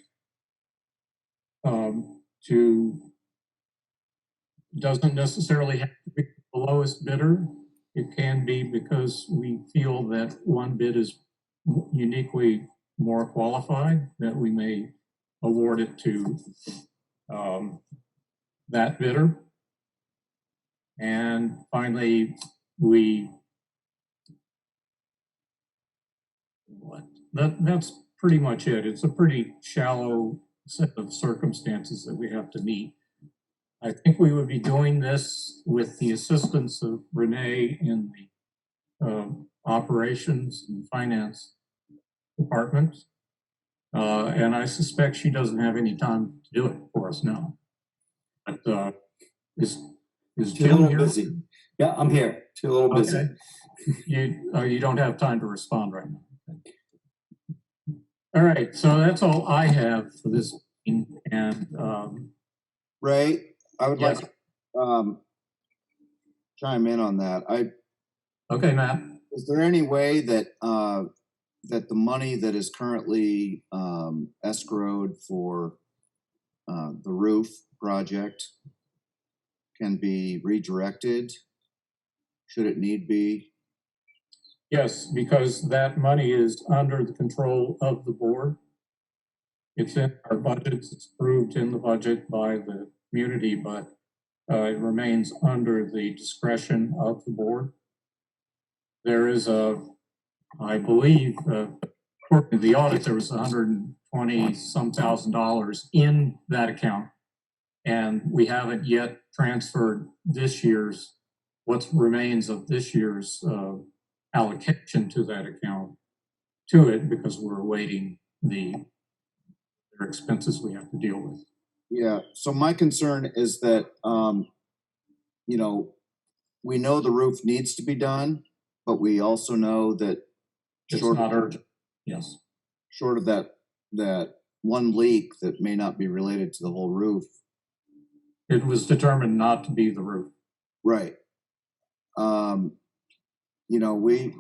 to, doesn't necessarily have to be the lowest bidder. It can be because we feel that one bid is uniquely more qualified, that we may award it to that bidder. And finally, that's pretty much it. It's a pretty shallow set of circumstances that we have to meet. I think we would be doing this with the assistance of Renee in the operations and finance department. And I suspect she doesn't have any time to do it for us now. But is Jim here? Busy. Yeah, I'm here. Too a little busy. Okay. You don't have time to respond right now. Okay. All right, so that's all I have for this meeting. And Ray, I would yes. like to chime in on that. Okay, Matt. Is there any way that that the money that is currently escrowed for the roof project can be redirected, should it need be? Yes, because that money is under the control of the board. It's in our budgets, it's approved in the budget by the community, but it remains under the discretion of the board. There is I believe, according to the audit, there was $120-some thousand in that account. And we haven't yet transferred what remains of this year's allocation to that account to it, because we're awaiting their expenses we have to deal with. Yeah, so my concern is that, we know the roof needs to be done, but we also know that It's not urgent, yes. short of that one leak that may not be related to the whole roof. It was determined not to be the roof. Right. We,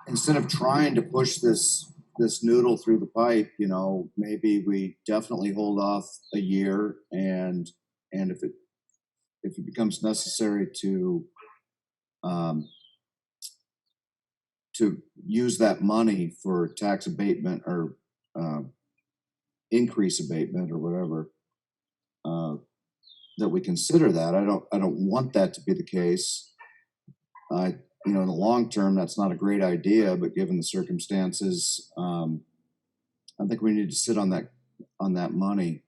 instead of trying to push this noodle through the pipe, maybe we definitely hold off a year, and if it becomes necessary to use that money for tax abatement or increase abatement or whatever, that we consider that. I don't want that to be the case. In the long term, that's not a great idea, but given the circumstances, I think we need to sit on that money,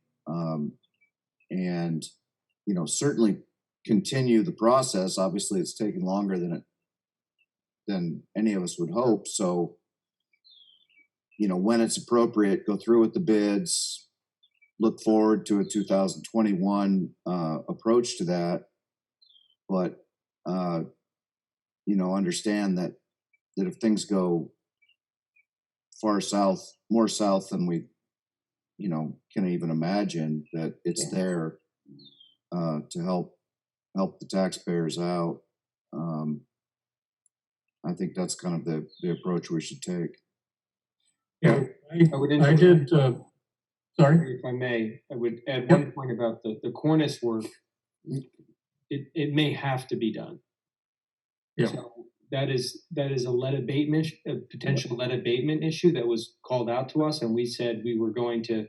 and certainly continue the process. Obviously, it's taken longer than any of us would hope. So, when it's appropriate, go through with the bids, look forward to a 2021 approach to that. But, understand that if things go more south than we, can even imagine, that it's there to help the taxpayers out. I think that's kind of the approach we should take. Yeah, I did. Sorry, if I may, I would add one point about the cornice work. It may have to be done. Yeah. So that is a lead abatement, a potential lead abatement issue that was called out to us, and we said we were going to.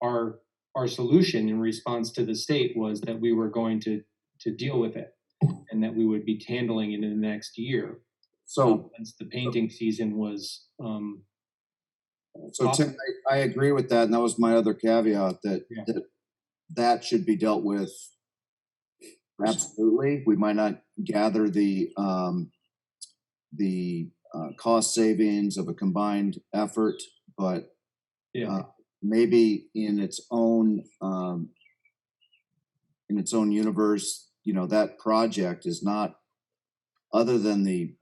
Our solution in response to the state was that we were going to deal with it, and that we would be handling it in the next year. So once the painting season was. So Tim, I agree with that, and that was my other caveat, that should be dealt with. Absolutely, we might not gather the cost savings of a combined effort, but maybe in its own universe, that project is not, other than the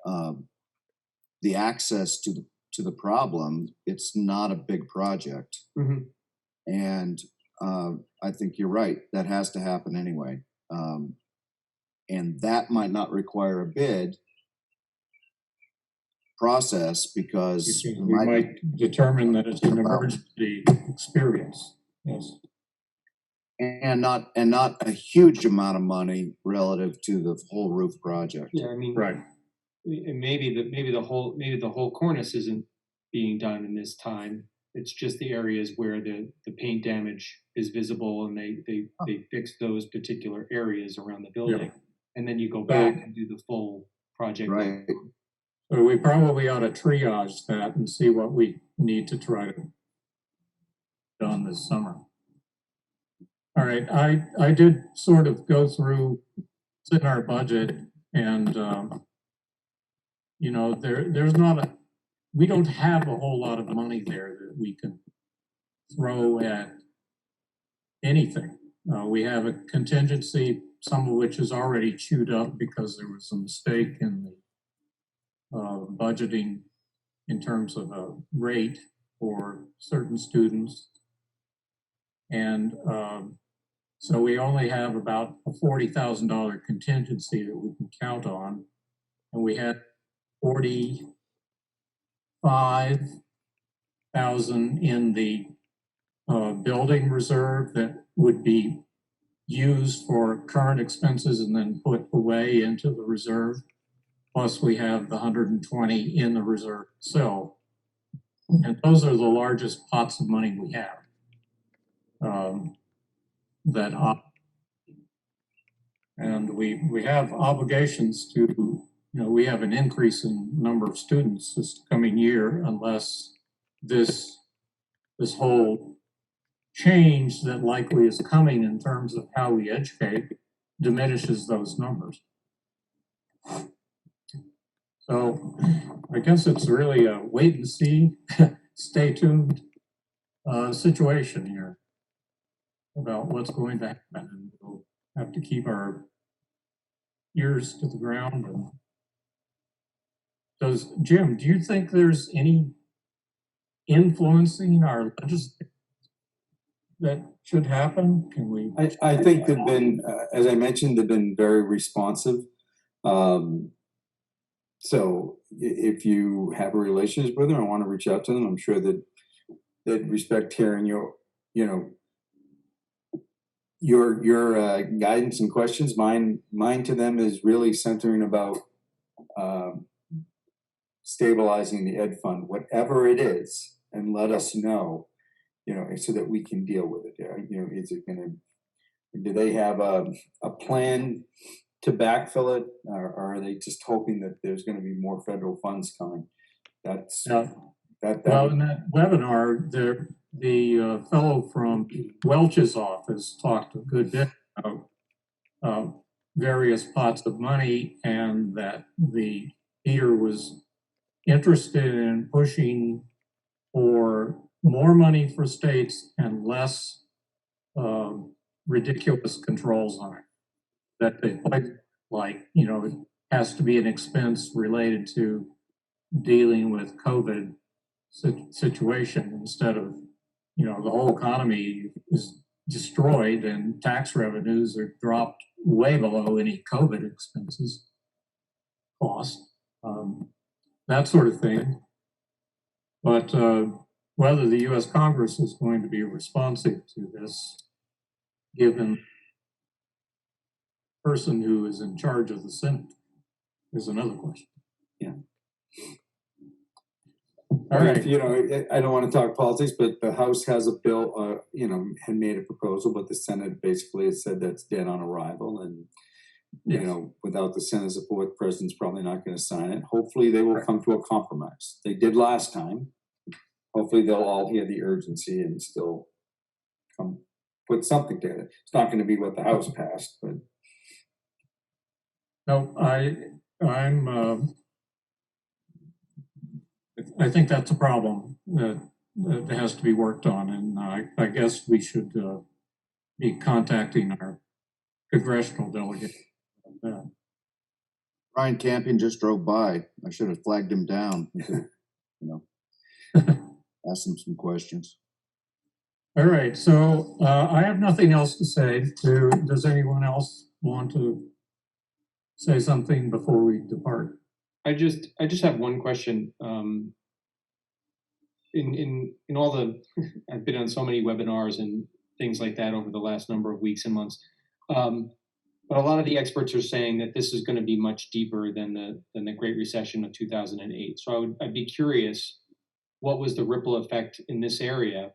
access to the problem, it's not a big project. Mm-hmm. And I think you're right, that has to happen anyway. And that might not require a bid process, because we might determine that it's an emergency experience. Yes. And not a huge amount of money relative to the whole roof project. Yeah, I mean, right. And maybe the whole cornice isn't being done in this time. It's just the areas where the paint damage is visible, and they fix those particular areas around the building, and then you go back and do the full project. Right. So we probably ought to triage that and see what we need to try to done this summer. All right, I did sort of go through in our budget, and there's not we don't have a whole lot of money there that we can throw at anything. We have a contingency, some of which is already chewed up because there was a mistake in the budgeting in terms of a rate for certain students. And so we only have about a $40,000 contingency that we can count on. And we had $45,000 in the building reserve that would be used for current expenses and then put away into the reserve. Plus we have the 120 in the reserve itself. And those are the largest pots of money we have. And we have obligations to, we have an increase in number of students this coming year unless this whole change that likely is coming in terms of how we educate diminishes those numbers. So I guess it's really a wait and see, stay tuned situation here about what's going to happen. And we'll have to keep our ears to the ground. And Jim, do you think there's any influencing our legislation that should happen? Can we? I think they've been, as I mentioned, they've been very responsive. So if you have a relationship with them, I want to reach out to them. I'm sure that they'd respect hearing your guidance and questions. Mine to them is really centering about stabilizing the ed fund, whatever it is, and let us know, so that we can deal with it. Is it do they have a plan to backfill it, or are they just hoping that there's going to be more federal funds coming? Well, in that webinar, the fellow from Welch's office talked a good bit about various pots of money, and that Peter was interested in pushing for more money for states and less ridiculous controls on it. That they it has to be an expense related to dealing with COVID situation instead of, the whole economy is destroyed and tax revenues are dropped way below any COVID expenses cost, that sort of thing. But whether the U.S. Congress is going to be responsive to this, given the person who is in charge of the Senate, is another question. Yeah. All right. I don't want to talk politics, but the House has a bill, had made a proposal, but the Senate basically has said that's dead on arrival. And, without the Senate support, the president's probably not going to sign it. Hopefully they will come to a compromise. They did last time. Hopefully they'll all hear the urgency and still put something together. It's not going to be what the House passed, but. No, I think that's a problem that has to be worked on, and I guess we should be contacting our congressional delegate. Ryan Campion just drove by. I should have flagged him down. Ask him some questions. All right, so I have nothing else to say. Does anyone else want to say something before we depart? I just have one question. In all I've been on so many webinars and things like that over the last number of weeks and months. But a lot of the experts are saying that this is going to be much deeper than the Great Recession of 2008. So I'd be curious, what was the ripple effect in this area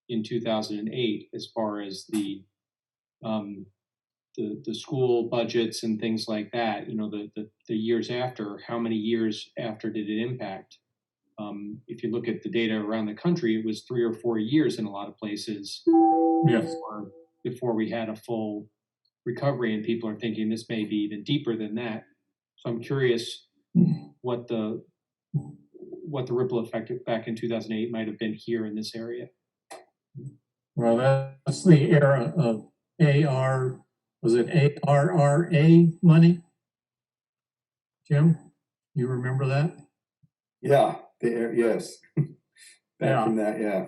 in 2008 as far as the school budgets and things like that? The years after, how many years after did it impact? If you look at the data around the country, it was 3 or 4 years in a lot of places. Yes. Before we had a full recovery, and people are thinking this may be even deeper than that. So I'm curious what the ripple effect back in 2008 might have been here in this area. Well, that's the era of ARRA money? Jim, you remember that? Yeah, yes. Back from that, yeah.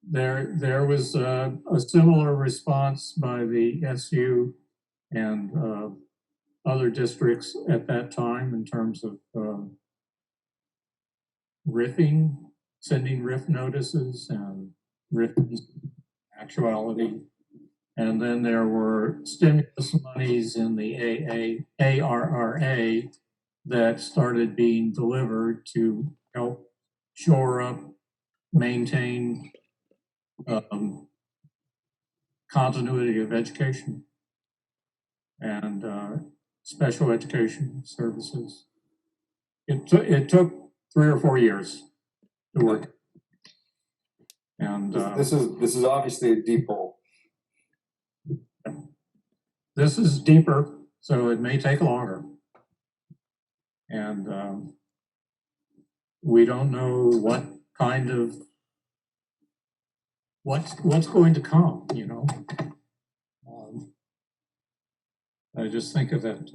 There was a similar response by the SU and other districts at that time in terms of sending RIF notices and RIF actuality. And then there were stimulus monies in the ARRA that started being delivered to help shore up maintain continuity of education and special education services. It took 3 or 4 years to work. And This is obviously a deep hole. this is deeper, so it may take longer. And we don't know what kind of what's going to come, you know. I just think of that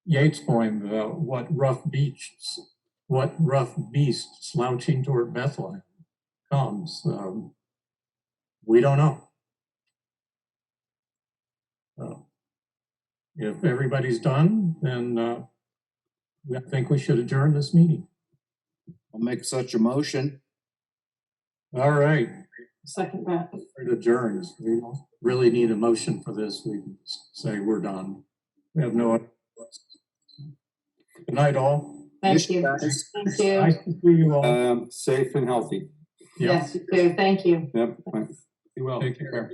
Yeats poem about what rough beast slouching toward Bethlehem comes. We don't know. If everybody's done, then I think we should adjourn this meeting. I'll make such a motion. All right, Second that. it adjourns. We don't really need a motion for this. We can say we're done. We have no other. Good night, all. Thank you. Guys. Thank you. Nice to see you all. Safe and healthy. Yep. Yes, you too. Thank you. Yep. Bye. Be well. Take care.